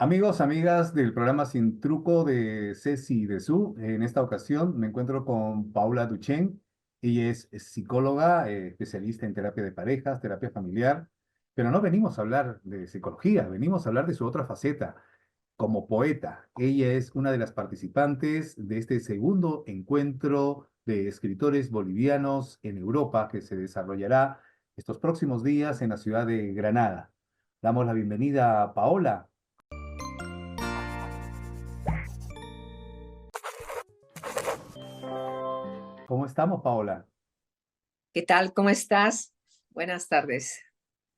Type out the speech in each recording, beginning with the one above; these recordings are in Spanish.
Amigos, amigas del programa Sin Truco de Ceci y de Su, en esta ocasión me encuentro con Paula Duchen. Ella es psicóloga, especialista en terapia de parejas, terapia familiar, pero no venimos a hablar de psicología, venimos a hablar de su otra faceta, como poeta. Ella es una de las participantes de este segundo encuentro de escritores bolivianos en Europa que se desarrollará estos próximos días en la ciudad de Granada. Damos la bienvenida a Paola. ¿Cómo estamos, Paola? ¿Qué tal? ¿Cómo estás? Buenas tardes.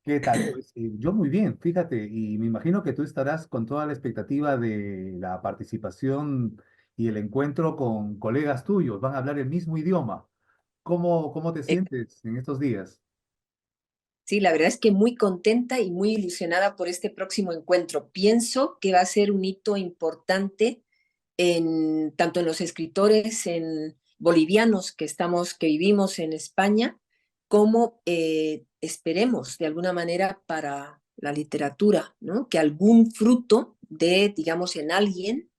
¿Qué tal? Pues yo muy bien, fíjate, y me imagino que tú estarás con toda la expectativa de la participación y el encuentro con colegas tuyos, van a hablar el mismo idioma. ¿Cómo te Eh, sientes en estos días? sí, la verdad es que muy contenta y muy ilusionada por este próximo encuentro. Pienso que va a ser un hito importante tanto en los escritores bolivianos que vivimos en España, como esperemos de alguna manera para la literatura, ¿no? Que algún fruto de, digamos, en alguien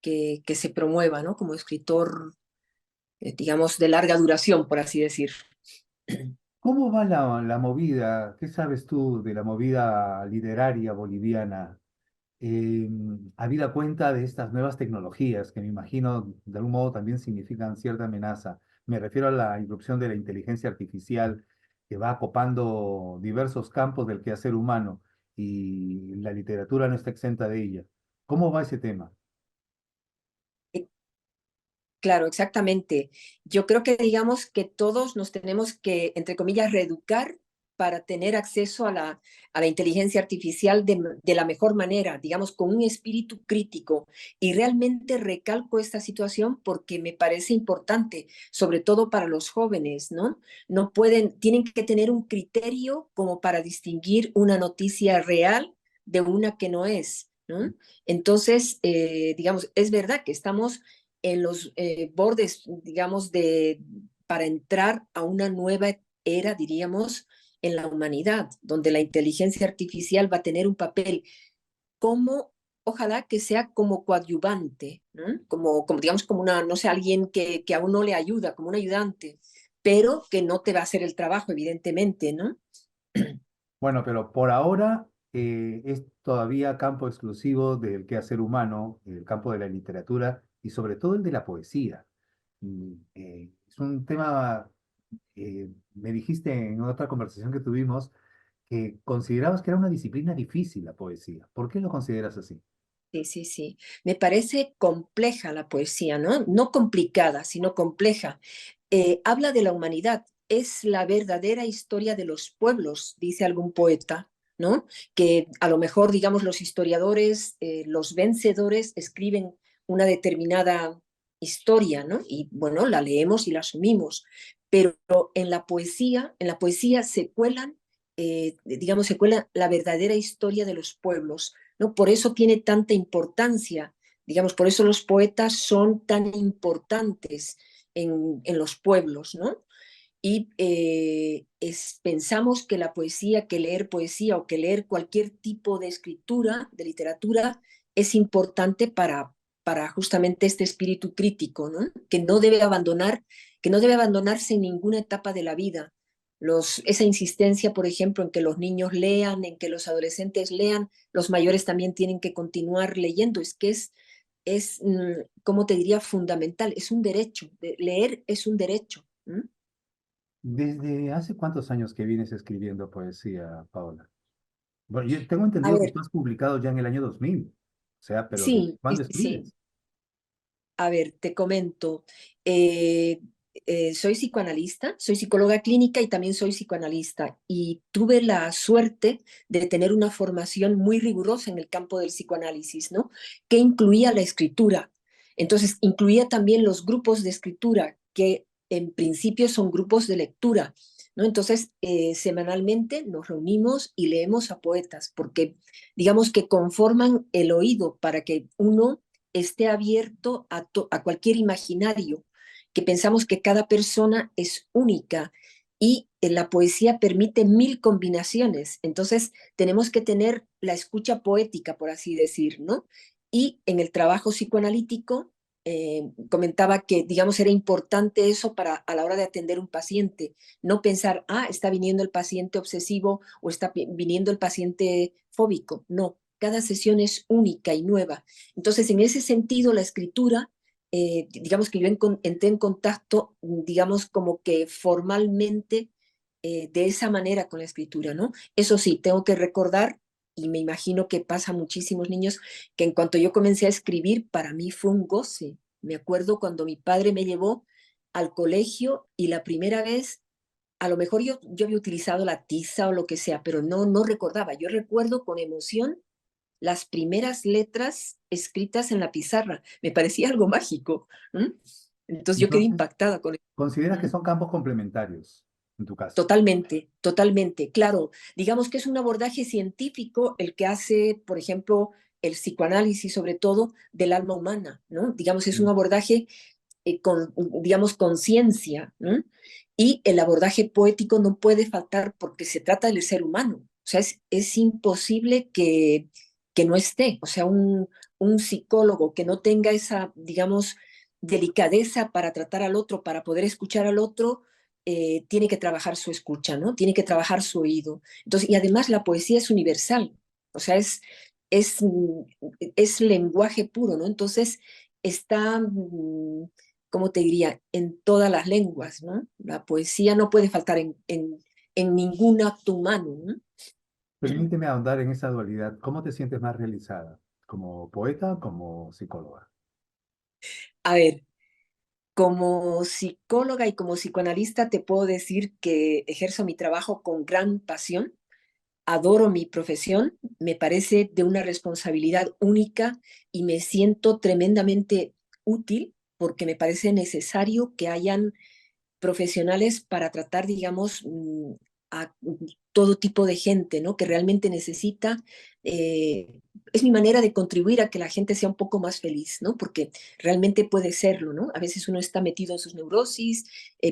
que se promueva, ¿no? Como escritor, digamos, de larga duración, por así decir. ¿Cómo va la movida? ¿Qué sabes tú de la movida literaria boliviana? Habida cuenta de estas nuevas tecnologías que me imagino de algún modo también significan cierta amenaza. Me refiero a la irrupción de la inteligencia artificial que va ocupando diversos campos del quehacer humano y la literatura no está exenta de ella. ¿Cómo va ese tema? Claro, exactamente. Yo creo que digamos que todos nos tenemos que, entre comillas, reeducar para tener acceso a la inteligencia artificial de la mejor manera, digamos, con un espíritu crítico. Y realmente recalco esta situación porque me parece importante, sobre todo para los jóvenes, ¿no? No pueden, tienen que tener un criterio como para distinguir una noticia real de una que no es, ¿no? Entonces, digamos, es verdad que estamos en los bordes, digamos, para entrar a una nueva era, diríamos, en la humanidad, donde la inteligencia artificial va a tener un papel como, ojalá que sea como coadyuvante, ¿no? Como, digamos, como una, no sé, alguien que a uno le ayuda, como un ayudante, pero que no te va a hacer el trabajo, evidentemente, ¿no? Bueno, pero por ahora es todavía campo exclusivo del quehacer humano, el campo de la literatura y sobre todo el de la poesía. Es un tema, me dijiste en otra conversación que tuvimos, que considerabas que era una disciplina difícil la poesía. ¿Por qué lo consideras así? Sí, sí, sí. Me parece compleja la poesía, ¿no? No complicada, sino compleja. Habla de la humanidad, es la verdadera historia de los pueblos, dice algún poeta, ¿no? Que a lo mejor, digamos, los historiadores, los vencedores, escriben una determinada historia, ¿no? Y bueno, la leemos y la asumimos, pero en la poesía se cuelan, digamos, se cuela la verdadera historia de los pueblos, ¿no? Por eso tiene tanta importancia, digamos, por eso los poetas son tan importantes en los pueblos, ¿no? Y pensamos que la poesía, que leer poesía o que leer cualquier tipo de escritura, de literatura, es importante para justamente este espíritu crítico, ¿no? Que no debe abandonarse en ninguna etapa de la vida. Esa insistencia, por ejemplo, en que los niños lean, en que los adolescentes lean, los mayores también tienen que continuar leyendo, es que ¿cómo te diría? Fundamental, es un derecho, leer es un derecho. ¿Mm? ¿Desde hace cuántos años que vienes escribiendo poesía, Paola? Bueno, yo tengo A entendido que ver, tú has publicado ya en el año 2000. O sea, pero ¿desde sí, sí, cuándo sí. escribes? A ver, te comento. Eh, soy psicoanalista, soy psicóloga clínica y también soy psicoanalista. Y tuve la suerte de tener una formación muy rigurosa en el campo del psicoanálisis, ¿no? Que incluía la escritura. Entonces, incluía también los grupos de escritura, que en principio son grupos de lectura, ¿no? Entonces, semanalmente nos reunimos y leemos a poetas, porque digamos que conforman el oído para que uno esté abierto a cualquier imaginario, que pensamos que cada persona es única y la poesía permite mil combinaciones, entonces tenemos que tener la escucha poética, por así decir, ¿no? Y en el trabajo psicoanalítico, comentaba que, digamos, era importante eso para a la hora de atender un paciente, no pensar, está viniendo el paciente obsesivo o está viniendo el paciente fóbico, no, cada sesión es única y nueva. Entonces, en ese sentido, la escritura, digamos que yo entré en contacto, digamos, como que formalmente de esa manera con la escritura, ¿no? Eso sí, tengo que recordar, y me imagino que pasa a muchísimos niños, que en cuanto yo comencé a escribir, para mí fue un goce. Me acuerdo cuando mi padre me llevó al colegio y la primera vez, a lo mejor yo había utilizado la tiza o lo que sea, pero no recordaba. Yo recuerdo con emoción las primeras letras escritas en la pizarra. Me parecía algo mágico. ¿M? Entonces yo quedé Entonces, impactada con ¿consideras que eso. son campos complementarios en tu caso? Totalmente, totalmente. Claro, digamos que es un abordaje científico el que hace, por ejemplo, el psicoanálisis, sobre todo, del alma humana, ¿no? Digamos, es un Mm. abordaje con, digamos, conciencia, ¿no? Y el abordaje poético no puede faltar porque se trata del ser humano. O sea, es imposible que no esté. O sea, un psicólogo que no tenga esa, digamos, delicadeza para tratar al otro, para poder escuchar al otro, tiene que trabajar su escucha, ¿no? Tiene que trabajar su oído. Entonces, y además la poesía es universal, o sea, es, es lenguaje puro, ¿no? Entonces, está, ¿cómo te diría?, en todas las lenguas, ¿no? La poesía no puede faltar en ningún acto humano, ¿no? Permíteme ahondar en esa dualidad. ¿Cómo te sientes más realizada? ¿Como poeta o como psicóloga? A ver, como psicóloga y como psicoanalista te puedo decir que ejerzo mi trabajo con gran pasión. Adoro mi profesión, me parece de una responsabilidad única y me siento tremendamente útil porque me parece necesario que hayan profesionales para tratar, digamos, a todo tipo de gente, ¿no? Que realmente necesita. Es mi manera de contribuir a que la gente sea un poco más feliz, ¿no? Porque realmente puede serlo, ¿no? A veces uno está metido en sus neurosis,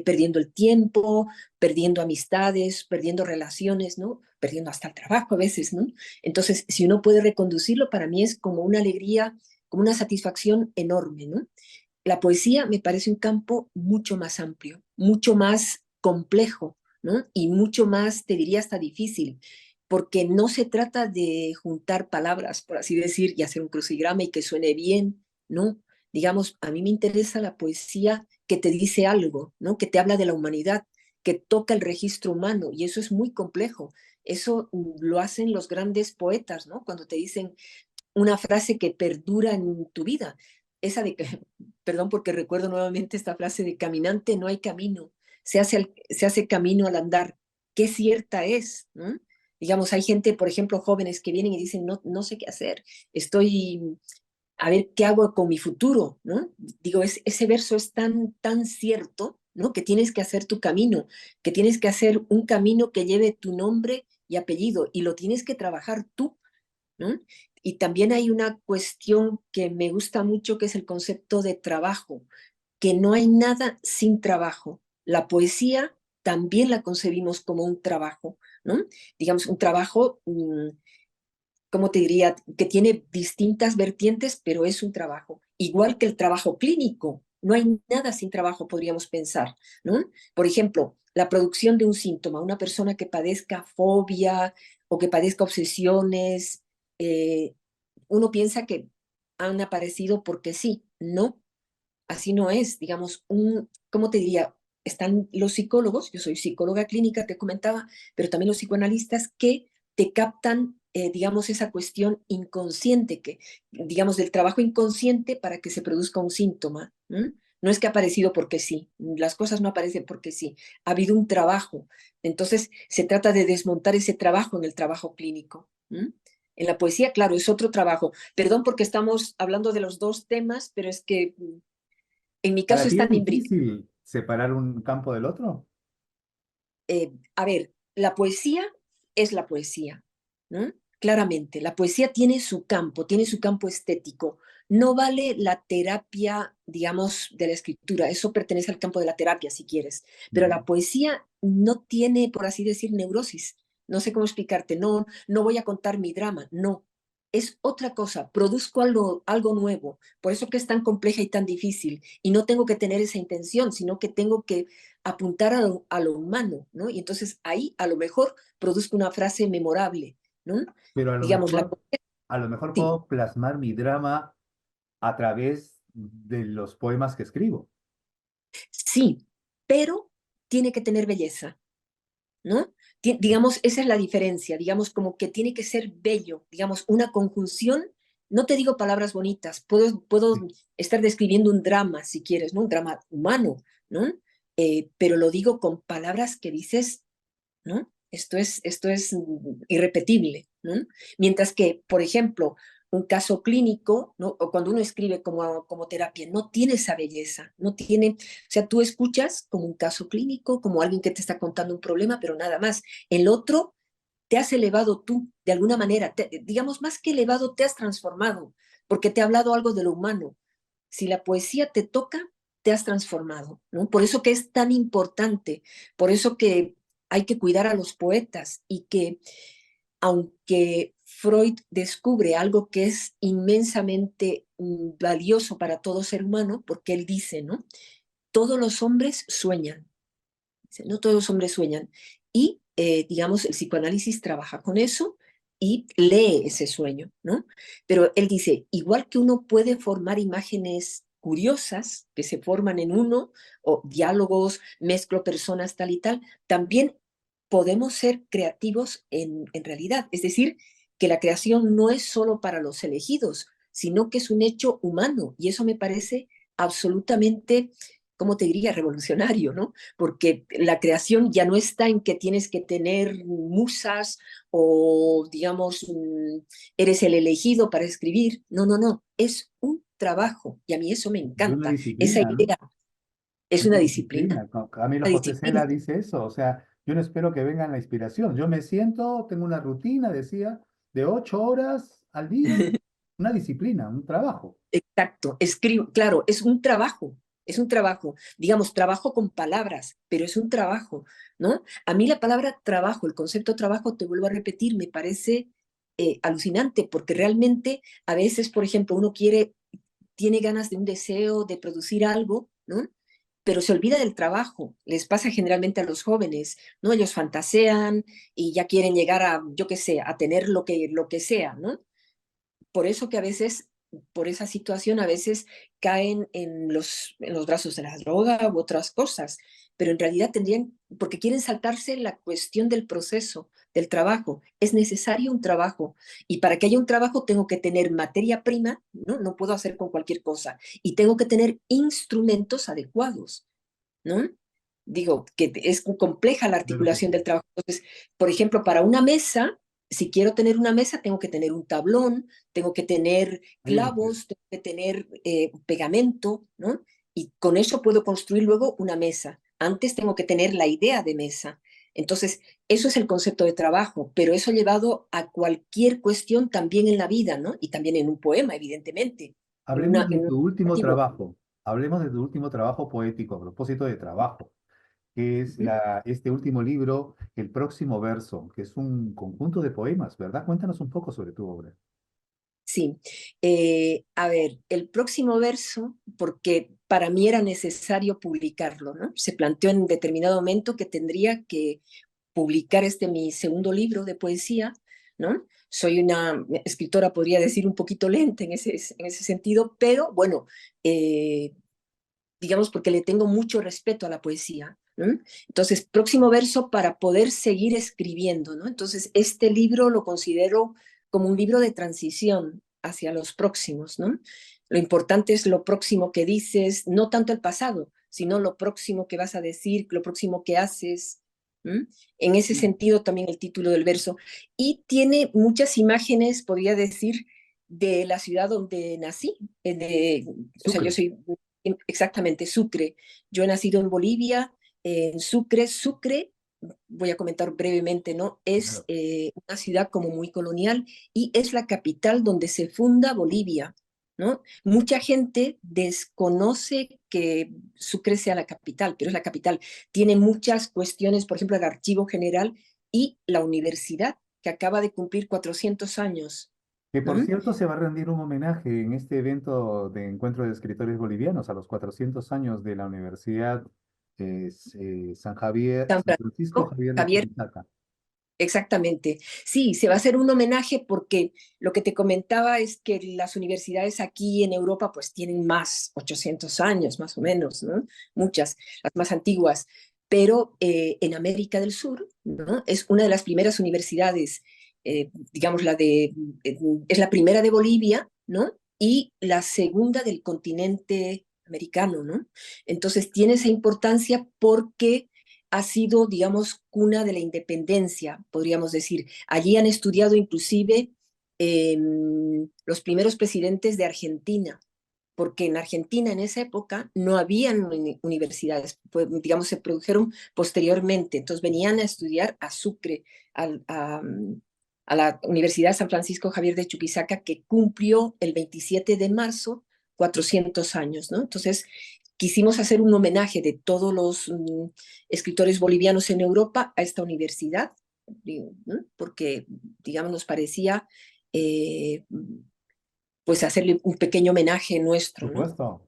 perdiendo el tiempo, perdiendo amistades, perdiendo relaciones, ¿no? Perdiendo hasta el trabajo a veces, ¿no? Entonces, si uno puede reconducirlo, para mí es como una alegría, como una satisfacción enorme, ¿no? La poesía me parece un campo mucho más amplio, mucho más complejo, ¿no? Y mucho más, te diría, hasta difícil, porque no se trata de juntar palabras, por así decir, y hacer un crucigrama y que suene bien, ¿no? Digamos, a mí me interesa la poesía que te dice algo, ¿no? Que te habla de la humanidad, que toca el registro humano, y eso es muy complejo. Eso lo hacen los grandes poetas, ¿no? Cuando te dicen una frase que perdura en tu vida. Esa de, perdón porque recuerdo nuevamente esta frase de caminante no hay camino, se hace camino al andar. Qué cierta es, ¿no? Digamos, hay gente, por ejemplo, jóvenes que vienen y dicen, no sé qué hacer, estoy, a ver qué hago con mi futuro, ¿no? Digo, ese verso es tan cierto, ¿no? Que tienes que hacer tu camino, que tienes que hacer un camino que lleve tu nombre y apellido, y lo tienes que trabajar tú, ¿no? Y también hay una cuestión que me gusta mucho, que es el concepto de trabajo, que no hay nada sin trabajo. La poesía también la concebimos como un trabajo, ¿no? Digamos, un trabajo, ¿cómo te diría?, que tiene distintas vertientes, pero es un trabajo. Igual que el trabajo clínico, no hay nada sin trabajo, podríamos pensar, ¿no? Por ejemplo, la producción de un síntoma, una persona que padezca fobia o que padezca obsesiones, eh, uno piensa que han aparecido porque sí, no, así no es, digamos, ¿cómo te diría? Están los psicólogos, yo soy psicóloga clínica, te comentaba, pero también los psicoanalistas que te captan, digamos, esa cuestión inconsciente, que, digamos, del trabajo inconsciente para que se produzca un síntoma. ¿M? No es que ha aparecido porque sí, las cosas no aparecen porque sí, ha habido un trabajo. Entonces, se trata de desmontar ese trabajo en el trabajo clínico. ¿M? En la poesía, claro, es otro trabajo. Perdón porque estamos hablando de los dos temas, pero es que en mi caso ¿Para ti es están difícil separar un campo del otro? a ver, la poesía es la poesía, ¿no? Claramente, la poesía tiene su campo estético. No vale la terapia, digamos, de la escritura, eso pertenece al campo de la terapia, si quieres, pero Ujú. la poesía no tiene, por así decir, neurosis. No sé cómo explicarte, no, no voy a contar mi drama, no. Es otra cosa, produzco algo nuevo, por eso que es tan compleja y tan difícil, y no tengo que tener esa intención, sino que tengo que apuntar a lo humano, ¿no? Y entonces ahí a lo mejor produzco una frase memorable, ¿no? Pero Digamos, a lo mejor sí, puedo plasmar mi drama a través de los poemas que escribo. sí, pero tiene que tener belleza, ¿no? Digamos, esa es la diferencia, digamos, como que tiene que ser bello, digamos, una conjunción, no te digo palabras bonitas, puedo Sí. estar describiendo un drama, si quieres, ¿no? Un drama humano, ¿no? Pero lo digo con palabras que dices, ¿no? Esto es irrepetible, ¿no? Mientras que, por ejemplo, un caso clínico, ¿no? O cuando uno escribe como terapia, no tiene esa belleza, no tiene, o sea, tú escuchas como un caso clínico, como alguien que te está contando un problema, pero nada más. El otro te has elevado tú, de alguna manera, digamos, más que elevado, te has transformado, porque te ha hablado algo de lo humano. Si la poesía te toca, te has transformado, ¿no? Por eso que es tan importante, por eso que hay que cuidar a los poetas y que aunque Freud descubre algo que es inmensamente valioso para todo ser humano, porque él dice, ¿no? Todos los hombres sueñan, no todos los hombres sueñan. Y, digamos, el psicoanálisis trabaja con eso y lee ese sueño, ¿no? Pero él dice, igual que uno puede formar imágenes curiosas que se forman en uno, o diálogos, mezclo personas tal y tal, también podemos ser creativos en realidad. Es decir, que la creación no es solo para los elegidos, sino que es un hecho humano. Y eso me parece absolutamente, ¿cómo te diría?, revolucionario, ¿no? Porque la creación ya no está en que tienes que tener musas o, digamos, eres el elegido para escribir. No, no, no, es un trabajo y a mí eso me Y una encanta. Esa disciplina, ¿no? idea es Una una disciplina, disciplina. Camilo una José disciplina. Cela dice eso, o sea, yo no espero que venga la inspiración. Yo me siento, tengo una rutina, decía, de 8 horas al día, una disciplina, un trabajo. Exacto, escribo, claro, es un trabajo, digamos, trabajo con palabras, pero es un trabajo, ¿no? A mí la palabra trabajo, el concepto trabajo, te vuelvo a repetir, me parece alucinante, porque realmente a veces, por ejemplo, uno tiene ganas de un deseo de producir algo, ¿no? Pero se olvida del trabajo. Les pasa generalmente a los jóvenes, ¿no? Ellos fantasean y ya quieren llegar a, yo qué sé, a tener lo que sea, ¿no? Por eso que a veces, por esa situación, a veces caen en los brazos de la droga u otras cosas, pero en realidad tendrían, porque quieren saltarse la cuestión del proceso, del trabajo. Es necesario un trabajo y para que haya un trabajo tengo que tener materia prima, ¿no? No puedo hacer con cualquier cosa y tengo que tener instrumentos adecuados, ¿no? Digo, que es compleja la Claro que articulación sí. del trabajo. Entonces, por ejemplo, para una mesa, si quiero tener una mesa, tengo que tener un tablón, tengo que tener Oye, pues, clavos, tengo que tener pegamento, ¿no? Y con eso puedo construir luego una mesa. Antes tengo que tener la idea de mesa. Entonces, eso es el concepto de trabajo, pero eso llevado a cualquier cuestión también en la vida, ¿no? Y también en un poema, evidentemente. hablemos de En un tu último narrativo. trabajo. Hablemos de tu último trabajo poético, a propósito de trabajo, que es Ujú. este último libro, El próximo verso, que es un conjunto de poemas, ¿verdad? Cuéntanos un poco sobre tu obra. Sí, a ver, el próximo verso, porque para mí era necesario publicarlo, ¿no? Se planteó en determinado momento que tendría que publicar mi segundo libro de poesía, ¿no? Soy una escritora, podría decir, un poquito lenta en ese sentido, pero bueno, eh, digamos porque le tengo mucho respeto a la poesía, ¿no? Entonces, próximo verso para poder seguir escribiendo, ¿no? Entonces, este libro lo considero como un libro de transición hacia los próximos, ¿no? Lo importante es lo próximo que dices, no tanto el pasado, sino lo próximo que vas a decir, lo próximo que haces. ¿M? En ese sentido también el título del verso. Y tiene muchas imágenes, podría decir, de la ciudad donde nací. O sea, yo Sucre. soy exactamente Sucre. Yo he nacido en Bolivia, en Sucre. Sucre, voy a comentar brevemente, ¿no? Es Claro. una ciudad como muy colonial y es la capital donde se funda Bolivia. ¿no? Mucha gente desconoce que Sucre sea la capital, pero es la capital. Tiene muchas cuestiones, por ejemplo, el Archivo General y la universidad, que acaba de cumplir 400 años. Que por ¿Mm? cierto se va a rendir un homenaje en este evento de encuentro de escritores bolivianos a los 400 años de la Universidad San San Francisco Francisco, Javier de Javier, Chuquisaca. exactamente. Sí, se va a hacer un homenaje porque lo que te comentaba es que las universidades aquí en Europa pues tienen más, 800 años más o menos, ¿no? Muchas, las más antiguas. Pero en América del Sur, ¿no? Es una de las primeras universidades, digamos, es la primera de Bolivia, ¿no? Y la segunda del continente americano, ¿no? Entonces tiene esa importancia porque ha sido, digamos, cuna de la independencia, podríamos decir. Allí han estudiado inclusive los primeros presidentes de Argentina, porque en Argentina en esa época no habían universidades, pues, digamos, se produjeron posteriormente. Entonces venían a estudiar a Sucre, a, a, a la Universidad San Francisco Javier de Chuquisaca, que cumplió el 27 de marzo 400 años, ¿no? Entonces, quisimos hacer un homenaje de todos los escritores bolivianos en Europa a esta universidad, ¿no? Porque, digamos, nos parecía pues hacerle un pequeño homenaje Por nuestro, ¿no? supuesto.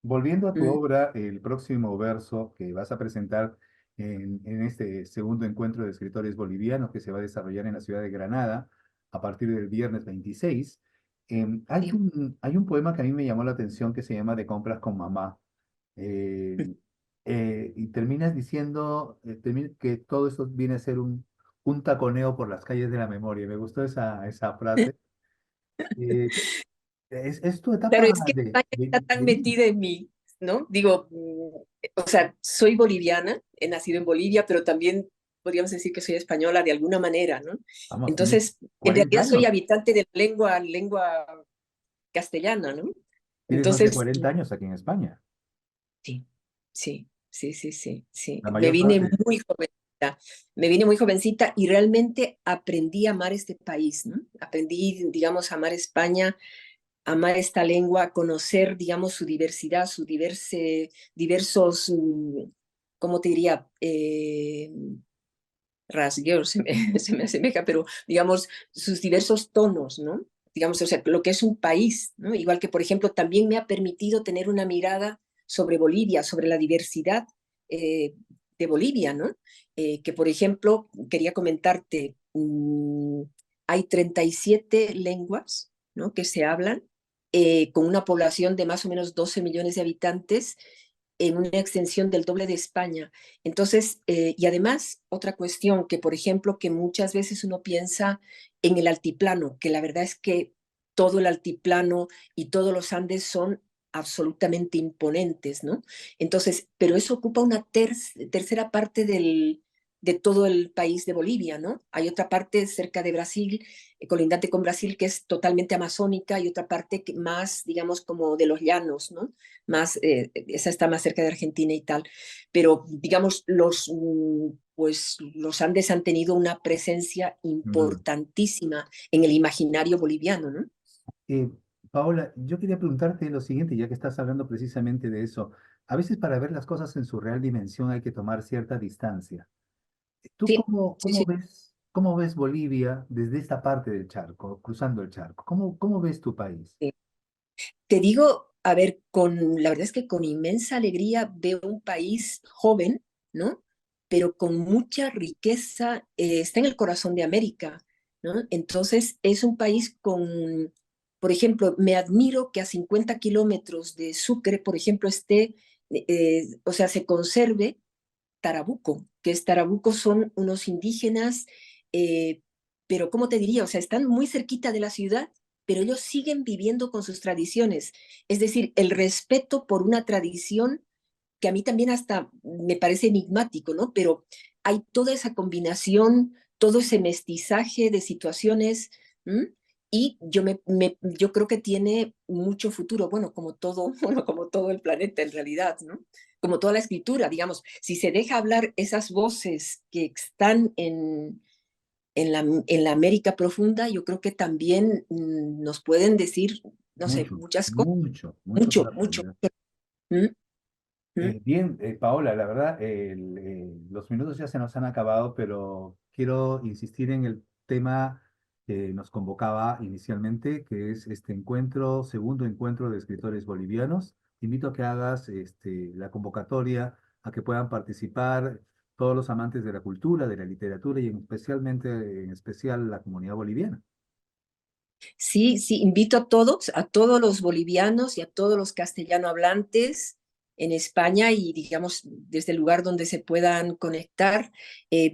Volviendo a tu Mm. obra, el próximo verso que vas a presentar en este segundo encuentro de escritores bolivianos que se va a desarrollar en la ciudad de Granada a partir del viernes 26, Sí. hay un poema que a mí me llamó la atención que se llama De compras con mamá. Eh, y terminas diciendo que todo esto viene a ser un taconeo por las calles de la memoria. Me gustó esa frase. Eh, es tu Claro, etapa es que España está tan de niño. metida en mí, ¿no? Digo, o sea, soy boliviana, he nacido en Bolivia, pero también podríamos decir que soy española de alguna manera, ¿no? Vamos, tienes Entonces, en 40 realidad soy años. habitante de la lengua castellana, ¿no? Tienes más de Entonces, 40 años aquí en España. sí, sí. La Me mayor vine parte. muy jovencita, me vine muy jovencita y realmente aprendí a amar este país, ¿no? Aprendí, digamos, a amar España, amar esta lengua, conocer, digamos, su diversidad, diversos, ¿cómo te diría? Rasgueos, se me asemeja, pero digamos, sus diversos tonos, ¿no? Digamos, o sea, lo que es un país, ¿no? Igual que, por ejemplo, también me ha permitido tener una mirada sobre Bolivia, sobre la diversidad de Bolivia, ¿no? Que, por ejemplo, quería comentarte, hay 37 lenguas, ¿no? Que se hablan, con una población de más o menos 12 millones de habitantes, en una extensión del doble de España. Entonces, y además, otra cuestión que, por ejemplo, que muchas veces uno piensa en el altiplano, que la verdad es que todo el altiplano y todos los Andes son absolutamente imponentes, ¿no? Entonces, pero eso ocupa una tercera parte de todo el país de Bolivia, ¿no? Hay otra parte cerca de Brasil, colindante con Brasil, que es totalmente amazónica, y otra parte que más, digamos, como de los llanos, ¿no? Más, esa está más cerca de Argentina y tal, pero digamos, pues, los Andes han tenido una presencia Mm. importantísima en el imaginario boliviano, ¿no? Eh, Paola, yo quería preguntarte lo siguiente, ya que estás hablando precisamente de eso. A veces para ver las cosas en su real dimensión hay que tomar cierta distancia. ¿Tú Sí, sí, sí. cómo ves Bolivia desde esta parte del charco, cruzando el charco? Cómo ves tu país? Sí. Te digo, a ver, la verdad es que con inmensa alegría veo un país joven, ¿no? Pero con mucha riqueza, está en el corazón de América, ¿no? Entonces es un país con, por ejemplo, me admiro que a 50 kilómetros de Sucre, por ejemplo, o sea, se conserve Tarabuco, que es Tarabuco son unos indígenas, eh, pero ¿cómo te diría? O sea, están muy cerquita de la ciudad, pero ellos siguen viviendo con sus tradiciones. Es decir, el respeto por una tradición que a mí también hasta me parece enigmático, ¿no? Pero hay toda esa combinación, todo ese mestizaje de situaciones, ¿m? Y yo creo que tiene mucho futuro, bueno, como todo, bueno, como todo el planeta en realidad, ¿no? Como toda la escritura, digamos, si se deja hablar esas voces que están en la América profunda, yo creo que también nos pueden decir no sé, mucho, muchas cosas, mucho por mucho, mucho. aprender. ¿Mm? ¿Mm? Bien, Paola, la verdad, los minutos ya se nos han acabado, pero quiero insistir en el tema que nos convocaba inicialmente, que es este encuentro, segundo encuentro de escritores bolivianos. Te invito a que hagas la convocatoria, a que puedan participar todos los amantes de la cultura, de la literatura y en especial la comunidad boliviana. Sí, sí, invito a todos los bolivianos y a todos los castellano hablantes en España y digamos desde el lugar donde se puedan conectar.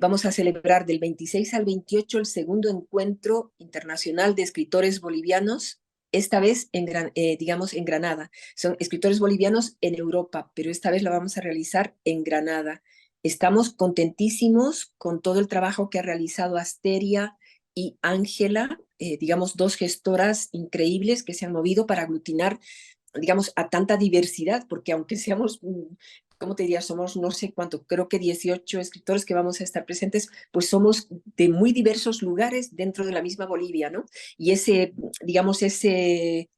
Vamos a celebrar del 26 al 28 el segundo encuentro internacional de escritores bolivianos, esta vez digamos en Granada. Son escritores bolivianos en Europa, pero esta vez la vamos a realizar en Granada. Estamos contentísimos con todo el trabajo que ha realizado Asteria y Ángela, digamos, dos gestoras increíbles que se han movido para aglutinar, digamos, a tanta diversidad, porque aunque seamos, ¿cómo te diría? Somos no sé cuánto, creo que 18 escritores que vamos a estar presentes, pues somos de muy diversos lugares dentro de la misma Bolivia, ¿no? Y ese, digamos, ese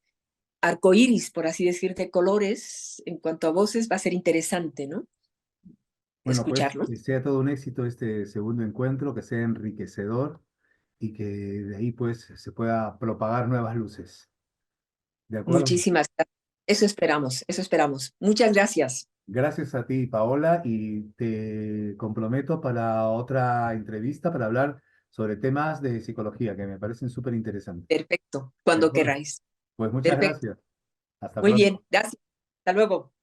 arcoíris, por así decir, de colores en cuanto a voces va a ser interesante, ¿no? Bueno, pues Escucharlo. que sea todo un éxito este segundo encuentro, que sea enriquecedor y que de ahí pues se pueda propagar nuevas luces. ¿De acuerdo? Muchísimas gracias. Eso esperamos, eso esperamos. Muchas gracias. Gracias a ti, Paola, y te comprometo para otra entrevista para hablar sobre temas de psicología que me parecen súper interesantes. Perfecto, ¿De cuando acuerdo? queráis. Pues muchas Perfecto. gracias. Hasta Muy bien, pronto. gracias. Hasta luego.